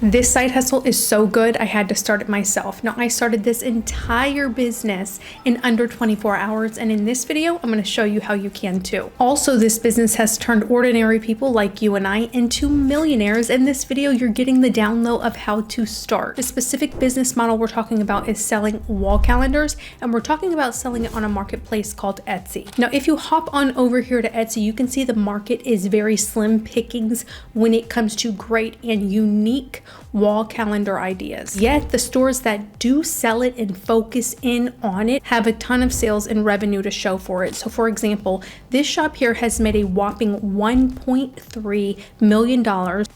This side hustle is so good, I had to start it myself. Now, I started this entire business in under 24 hours, and in this video, I'm going to show you how you can too. Also, this business has turned ordinary people like you and I into millionaires. In this video, you're getting the down low of how to start. The specific business model we're talking about is selling wall calendars, and we're talking about selling it on a marketplace called Etsy. Now, if you hop on over here to Etsy, you can see the market is very slim pickings when it comes to great and unique wall calendar ideas. Yet the stores that do sell it and focus in on it have a ton of sales and revenue to show for it. So for example, this shop here has made a whopping $1.3 million.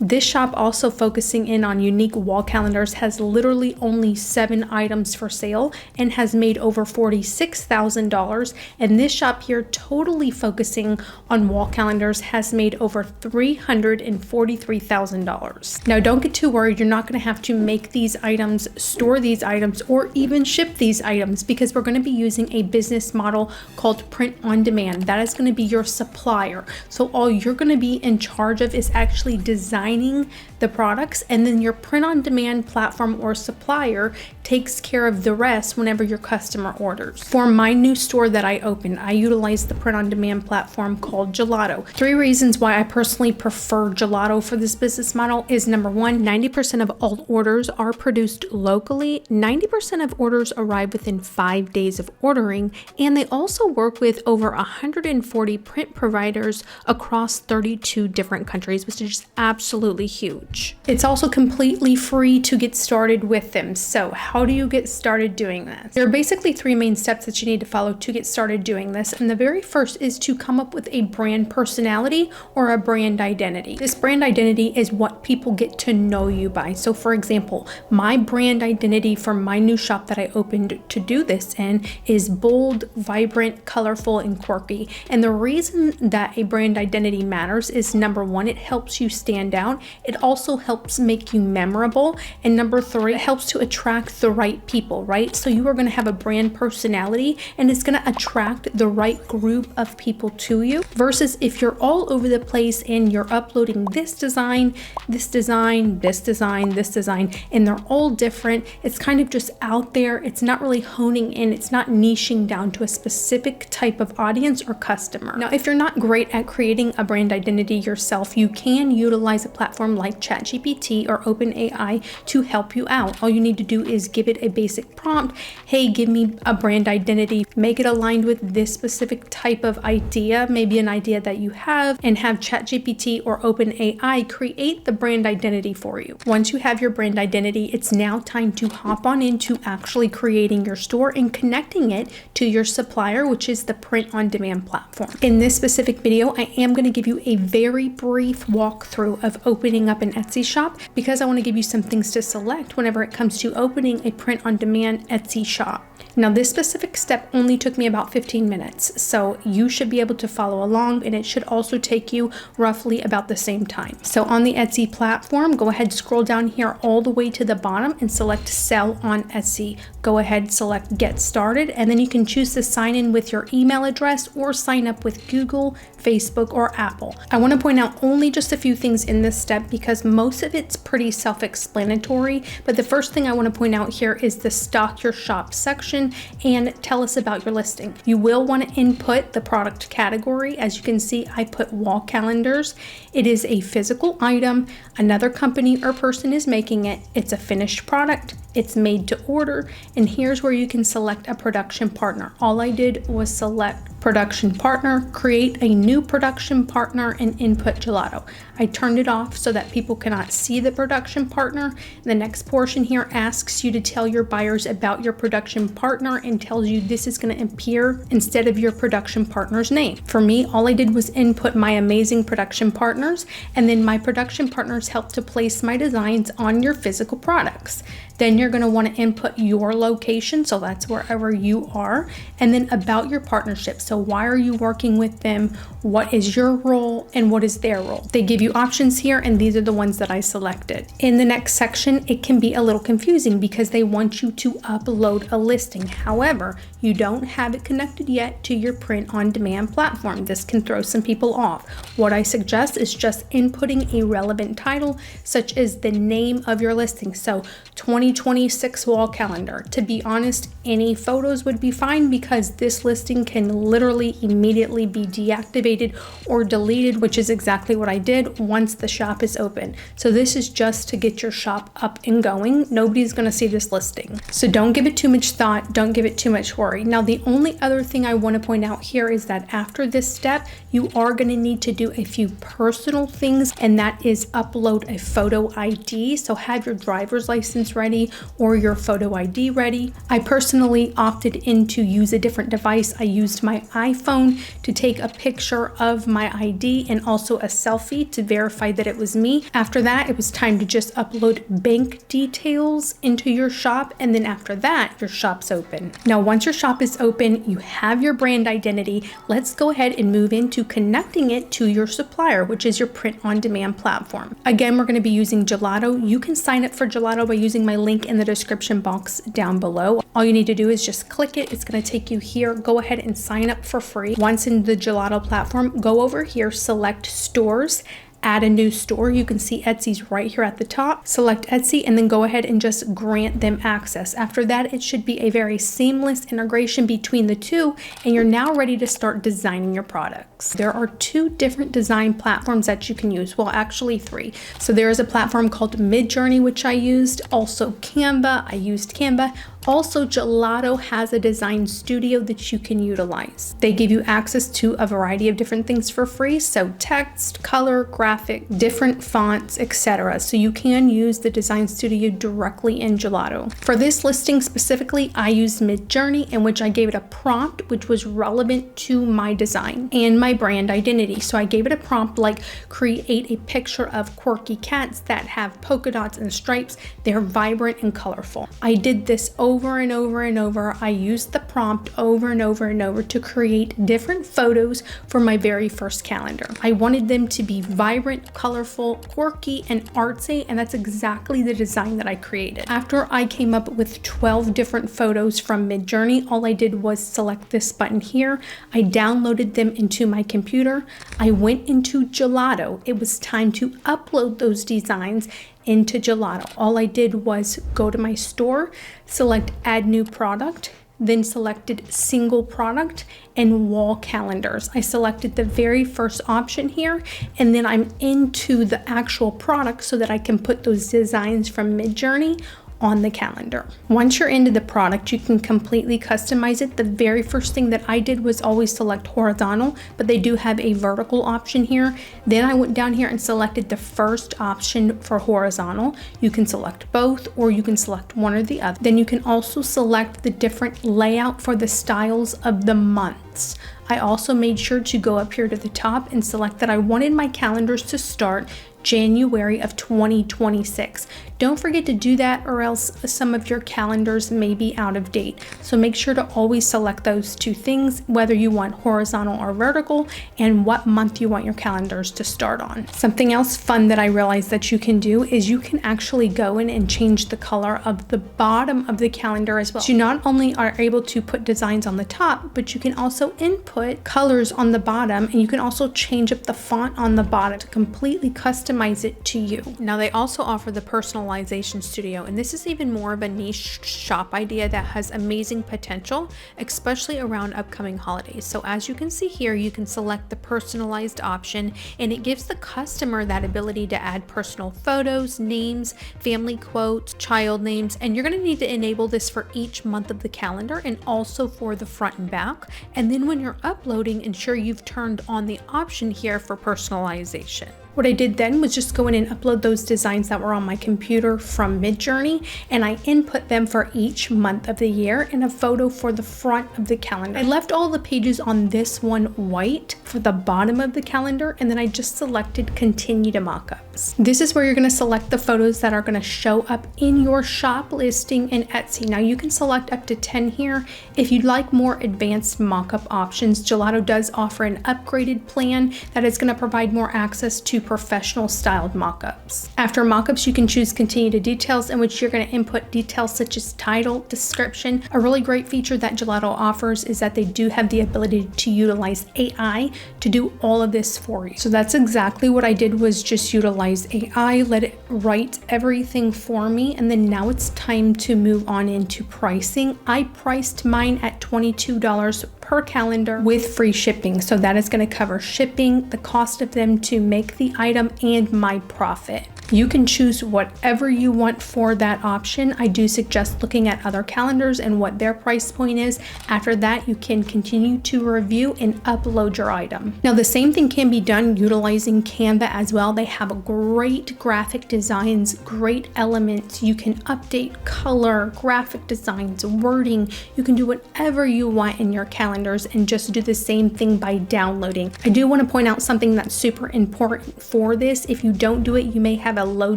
This shop, also focusing in on unique wall calendars, has literally only 7 items for sale and has made over $46,000. And this shop here, totally focusing on wall calendars, has made over $343,000. Now, don't get too worried. You're not going to have to make these items, store these items, or even ship these items, because we're going to be using a business model called print on demand. That is going to be your supplier. So all you're going to be in charge of is actually designing the products, and then your print on demand platform or supplier takes care of the rest whenever your customer orders. For my new store that I opened, I utilize the print on demand platform called Gelato. 3 reasons why I personally prefer Gelato for this business model is: number 1, 90% of all orders are produced locally. 90% of orders arrive within 5 days of ordering, and they also work with over 140 print providers across 32 different countries, which is just absolutely huge. It's also completely free to get started with them. So how do you get started doing this? There are basically 3 main steps that you need to follow to get started doing this. And the very first is to come up with a brand personality or a brand identity. This brand identity is what people get to know you by. So for example, my brand identity for my new shop that I opened to do this in is bold, vibrant, colorful, and quirky. And the reason that a brand identity matters is, number 1, it helps you stand out. It also helps make you memorable. And number 3, it helps to attract the right people, right? So you are going to have a brand personality, and it's going to attract the right group of people to you, versus if you're all over the place and you're uploading this design, this design, this design, this design, and they're all different. It's kind of just out there. It's not really honing in. It's not niching down to a specific type of audience or customer. Now, if you're not great at creating a brand identity yourself, you can utilize a platform like ChatGPT or OpenAI to help you out. All you need to do is give it a basic prompt. Hey, give me a brand identity. Make it aligned with this specific type of idea, maybe an idea that you have, and have ChatGPT or OpenAI create the brand identity for you. Once you have your brand identity, it's now time to hop on into actually creating your store and connecting it to your supplier, which is the print on demand platform. In this specific video, I am going to give you a very brief walkthrough of opening up an Etsy shop, because I want to give you some things to select whenever it comes to opening a print on demand Etsy shop. Now, this specific step only took me about 15 minutes, so you should be able to follow along, and it should also take you roughly about the same time. So on the Etsy platform, go ahead, scroll down here all the way to the bottom and select Sell on Etsy. Go ahead, select Get Started, and then you can choose to sign in with your email address or sign up with Google, Facebook, or Apple. I want to point out only just a few things in this step because most of it's pretty self-explanatory, but the first thing I want to point out here is the Stock Your Shop section and tell us about your listing. You will want to input the product category. As you can see, I put wall calendars. It is a physical item. Another company or person is making it. It's a finished product. It's made to order. And here's where you can select a production partner. All I did was select production partner, create a new production partner, and input Gelato. I turned it off so that people cannot see the production partner. The next portion here asks you to tell your buyers about your production partner and tells you this is going to appear instead of your production partner's name. For me, all I did was input my amazing production partners, and then my production partners helped to place my designs on your physical products. Then you're going to want to input your location, so that's wherever you are, and then about your partnership. So why are you working with them? What is your role and what is their role? They give you options here, and these are the ones that I selected. In the next section, it can be a little confusing because they want you to upload a listing. However, you don't have it connected yet to your print on demand platform. This can throw some people off. What I suggest is just inputting a relevant title, such as the name of your listing. So 2026 wall calendar. To be honest, any photos would be fine because this listing can literally immediately be deactivated or deleted, which is exactly what I did once the shop is open. So this is just to get your shop up and going. Nobody's going to see this listing. So don't give it too much thought. Don't give it too much worry. Now, the only other thing I want to point out here is that after this step, you are going to need to do a few personal things, and that is upload a photo ID. So have your driver's license ready or your photo ID ready. I personally opted in to use a different device. I used my iPhone to take a picture of my ID and also a selfie to verify that it was me. After that, it was time to just upload bank details into your shop, and then after that, your shop's open. Now, once your shop is open, you have your brand identity. Let's go ahead and move into connecting it to your supplier, which is your print on demand platform. Again, we're going to be using Gelato. You can sign up for Gelato by using my link in the description box down below. All you need to do is just click it. It's going to take you here. Go ahead and sign up for free. Once in the Gelato platform, go over here, select stores, add a new store. You can see Etsy's right here at the top. Select Etsy and then go ahead and just grant them access. After that, it should be a very seamless integration between the two, and you're now ready to start designing your products. There are 2 different design platforms that you can use. Well, actually 3. So there is a platform called Midjourney, which I used. Also Canva, I used Canva. Also, Gelato has a design studio that you can utilize. They give you access to a variety of different things for free. So text, color, graphic, different fonts, etc. So you can use the design studio directly in Gelato. For this listing specifically, I used Midjourney, in which I gave it a prompt which was relevant to my design and my brand identity. So I gave it a prompt like create a picture of quirky cats that have polka dots and stripes. They're vibrant and colorful. I did this over and over and over. I used the prompt over and over and over to create different photos for my very first calendar. I wanted them to be vibrant, colorful, quirky, and artsy, and that's exactly the design that I created. After I came up with 12 different photos from Midjourney, all I did was select this button here. I downloaded them into my computer. I went into Gelato. It was time to upload those designs into Gelato. All I did was go to my store, select add new product, then selected single product and wall calendars. I selected the very first option here, and then I'm into the actual product so that I can put those designs from Midjourney on the calendar. Once you're into the product, you can completely customize it. The very first thing that I did was always select horizontal, but they do have a vertical option here. Then I went down here and selected the first option for horizontal. You can select both, or you can select one or the other. Then you can also select the different layout for the styles of the months. I also made sure to go up here to the top and select that I wanted my calendars to start January of 2026. Don't forget to do that, or else some of your calendars may be out of date. So make sure to always select those 2 things, whether you want horizontal or vertical, and what month you want your calendars to start on. Something else fun that I realized that you can do is you can actually go in and change the color of the bottom of the calendar as well. So you not only are able to put designs on the top, but you can also input colors on the bottom, and you can also change up the font on the bottom to completely customize it to you. Now, they also offer the personalization studio, and this is even more of a niche shop idea that has amazing potential, especially around upcoming holidays. So as you can see here, you can select the personalized option, and it gives the customer that ability to add personal photos, names, family quotes, child names, and you're going to need to enable this for each month of the calendar and also for the front and back. And then when you're uploading, ensure you've turned on the option here for personalization. What I did then was just go in and upload those designs that were on my computer from Midjourney, and I input them for each month of the year and a photo for the front of the calendar. I left all the pages on this one white for the bottom of the calendar, and then I just selected continue to mockup. mock-ups. This is where you're going to select the photos that are going to show up in your shop listing in Etsy. Now you can select up to 10 here. If you'd like more advanced mock-up options, Gelato does offer an upgraded plan that is going to provide more access to professional styled mock-ups. After mock-ups, you can choose continue to details, in which you're going to input details such as title, description. A really great feature that Gelato offers is that they do have the ability to utilize AI to do all of this for you. So that's exactly what I did, was just utilize AI, let it write everything for me, and then now it's time to move on into pricing. I priced mine at $22 per calendar with free shipping. So that is going to cover shipping, the cost of them to make the item, and my profit. You can choose whatever you want for that option. I do suggest looking at other calendars and what their price point is. After that, you can continue to review and upload your item. Now, the same thing can be done utilizing Canva as well. They have great graphic designs, great elements. You can update color, graphic designs, wording. You can do whatever you want in your calendars and just do the same thing by downloading. I do want to point out something that's super important for this. If you don't do it, you may have a low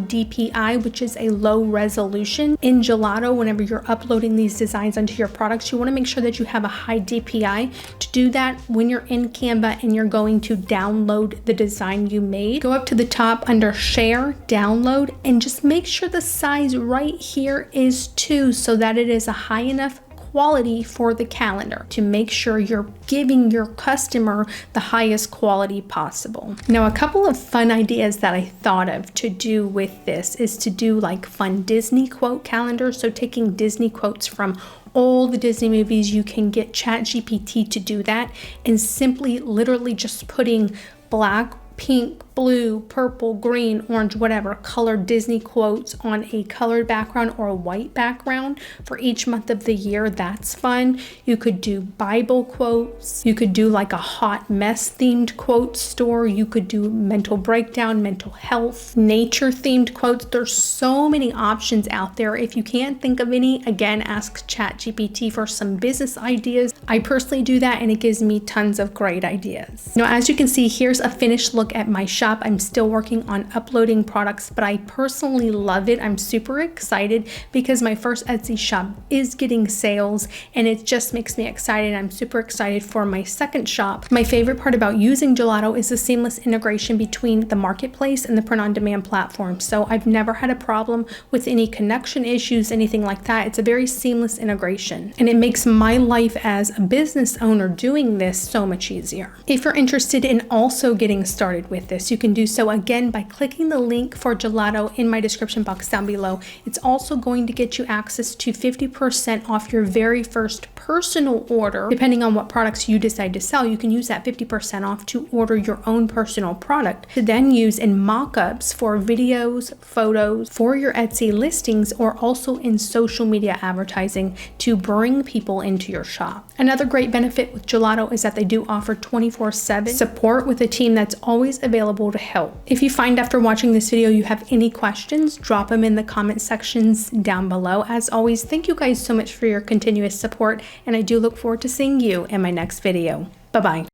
DPI, which is a low resolution. In Gelato, whenever you're uploading these designs onto your products, you want to make sure that you have a high DPI. To do that, when you're in Canva and you're going to download the design you made, go up to the top under share, download, and just make sure the size right here is 2 so that it is a high enough quality for the calendar to make sure you're giving your customer the highest quality possible. Now, a couple of fun ideas that I thought of to do with this is to do like fun Disney quote calendars. So taking Disney quotes from all the Disney movies, you can get ChatGPT to do that, and simply literally just putting black, pink, blue, purple, green, orange, whatever colored Disney quotes on a colored background or a white background for each month of the year. That's fun. You could do Bible quotes. You could do like a hot mess themed quote store. You could do mental breakdown, mental health, nature themed quotes. There's so many options out there. If you can't think of any, again, ask ChatGPT for some business ideas. I personally do that, and it gives me tons of great ideas. Now, as you can see, here's a finished look at my shop. I'm still working on uploading products, but I personally love it. I'm super excited because my first Etsy shop is getting sales, and it just makes me excited. I'm super excited for my second shop. My favorite part about using Gelato is the seamless integration between the marketplace and the print-on-demand platform. So I've never had a problem with any connection issues, anything like that. It's a very seamless integration, and it makes my life as a business owner doing this so much easier. If you're interested in also getting started with this, you can do so again by clicking the link for Gelato in my description box down below. It's also going to get you access to 50% off your very first personal order. Depending on what products you decide to sell, you can use that 50% off to order your own personal product to then use in mock-ups for videos, photos, for your Etsy listings, or also in social media advertising to bring people into your shop. Another great benefit with Gelato is that they do offer 24/7 support with a team that's always available to help. If you find after watching this video you have any questions, drop them in the comment sections down below. As always, thank you guys so much for your continuous support, and I do look forward to seeing you in my next video. Bye-bye.